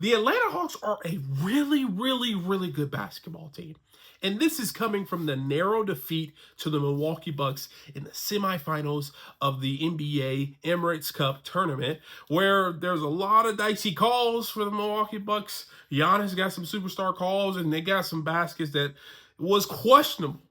The Atlanta Hawks are a really, really, really good basketball team. And this is coming from the narrow defeat to the Milwaukee Bucks in the semifinals of the NBA Emirates Cup tournament, where there's a lot of dicey calls for the Milwaukee Bucks. Giannis got some superstar calls, and they got some baskets that was questionable.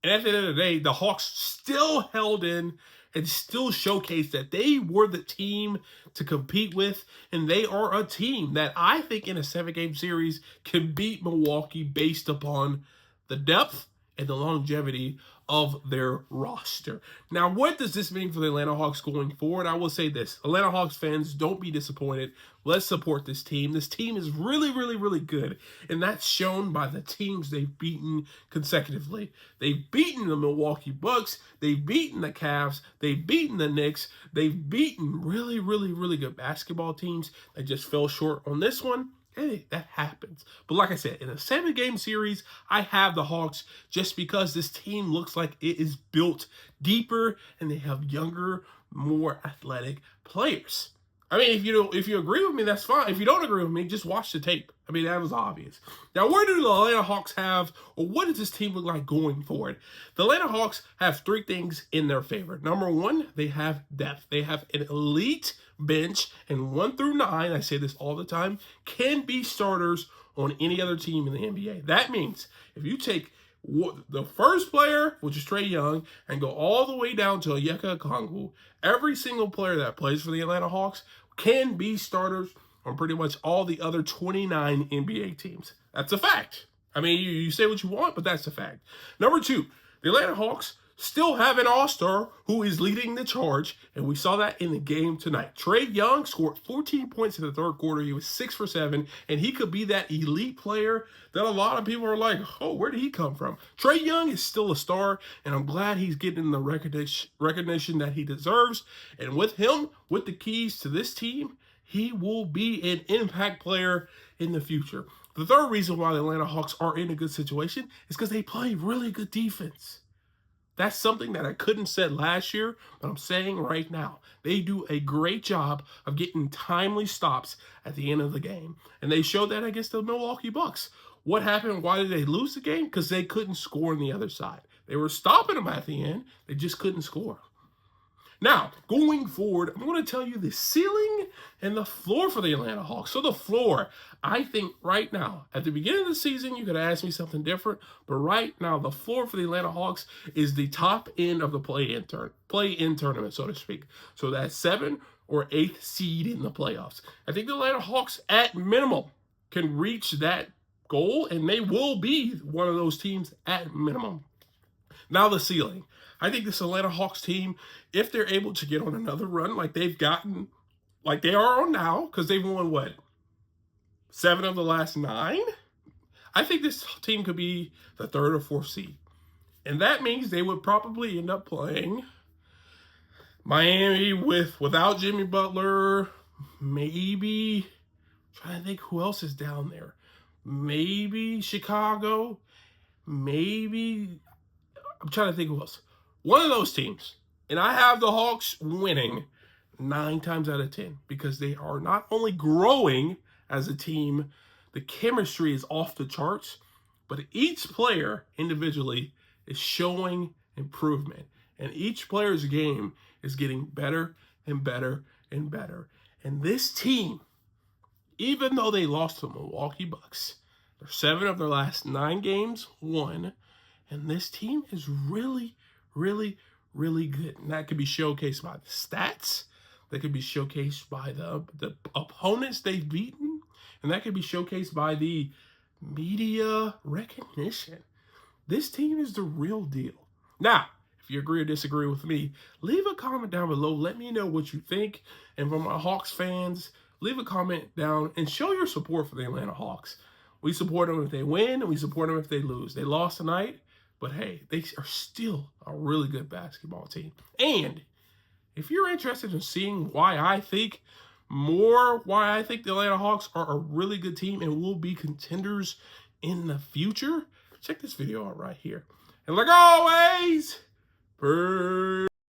And at the end of the day, the Hawks still held in and still showcased that they were the team to compete with. And they are a team that I think in a 7-game series can beat Milwaukee based upon the depth and the longevity of their roster. Now, what does this mean for the Atlanta Hawks going forward? I will say this. Atlanta Hawks fans, don't be disappointed. Let's support this team. This team is really, really, really good, and that's shown by the teams they've beaten consecutively. They've beaten the Milwaukee Bucks. They've beaten the Cavs. They've beaten the Knicks. They've beaten really, really, really good basketball teams. They just fell short on this one. Hey, that happens. But like I said, in a 7-game series, I have the Hawks just because this team looks like it is built deeper and they have younger, more athletic players. I mean, if you agree with me, that's fine. If you don't agree with me, just watch the tape. I mean, that was obvious. Now, where do the Atlanta Hawks have, or what does this team look like going forward? The Atlanta Hawks have 3 things in their favor. Number 1, they have depth. They have an elite bench, and 1 through 9, I say this all the time, can be starters on any other team in the NBA. That means if you take the first player, which is Trae Young, and go all the way down to Onyeka Okongwu, every single player that plays for the Atlanta Hawks can be starters on pretty much all the other 29 NBA teams. That's a fact. I mean, you say what you want, but that's a fact. Number 2, the Atlanta Hawks still have an all-star who is leading the charge, and we saw that in the game tonight. Trae Young scored 14 points in the third quarter. He was 6 for 7, and he could be that elite player that a lot of people are like, oh, where did he come from? Trae Young is still a star, and I'm glad he's getting the recognition that he deserves. And with him, with the keys to this team, he will be an impact player in the future. The third reason why the Atlanta Hawks are in a good situation is because they play really good defense. That's something that I couldn't say last year, but I'm saying right now. They do a great job of getting timely stops at the end of the game. And they showed that against the Milwaukee Bucks. What happened? Why did they lose the game? Because they couldn't score on the other side. They were stopping them at the end. They just couldn't score. Now, going forward, I'm going to tell you the ceiling and the floor for the Atlanta Hawks. So the floor, I think right now, at the beginning of the season, you could ask me something different, but right now, the floor for the Atlanta Hawks is the top end of the play-in tournament, so to speak. So that's 7th or 8th seed in the playoffs. I think the Atlanta Hawks, at minimum, can reach that goal, and they will be one of those teams at minimum. Now the ceiling. I think this Atlanta Hawks team, if they're able to get on another run like they've gotten, like they are on now, because they've won, what, 7 of the last 9? I think this team could be the 3rd or 4th seed. And that means they would probably end up playing Miami without Jimmy Butler, maybe, I'm trying to think who else is down there. Maybe Chicago, maybe, I'm trying to think who else. One of those teams. And I have the Hawks winning 9 times out of 10 because they are not only growing as a team, the chemistry is off the charts, but each player individually is showing improvement. And each player's game is getting better and better and better. And this team, even though they lost to the Milwaukee Bucks, they're 7 of their last 9 games won. And this team is really, really, really good. And that could be showcased by the stats. That could be showcased by the opponents they've beaten. And that could be showcased by the media recognition. This team is the real deal. Now, if you agree or disagree with me, leave a comment down below. Let me know what you think. And for my Hawks fans, leave a comment down and show your support for the Atlanta Hawks. We support them if they win, and we support them if they lose. They lost tonight. But hey, they are still a really good basketball team. And if you're interested in seeing why I think the Atlanta Hawks are a really good team and will be contenders in the future, check this video out right here. And like always,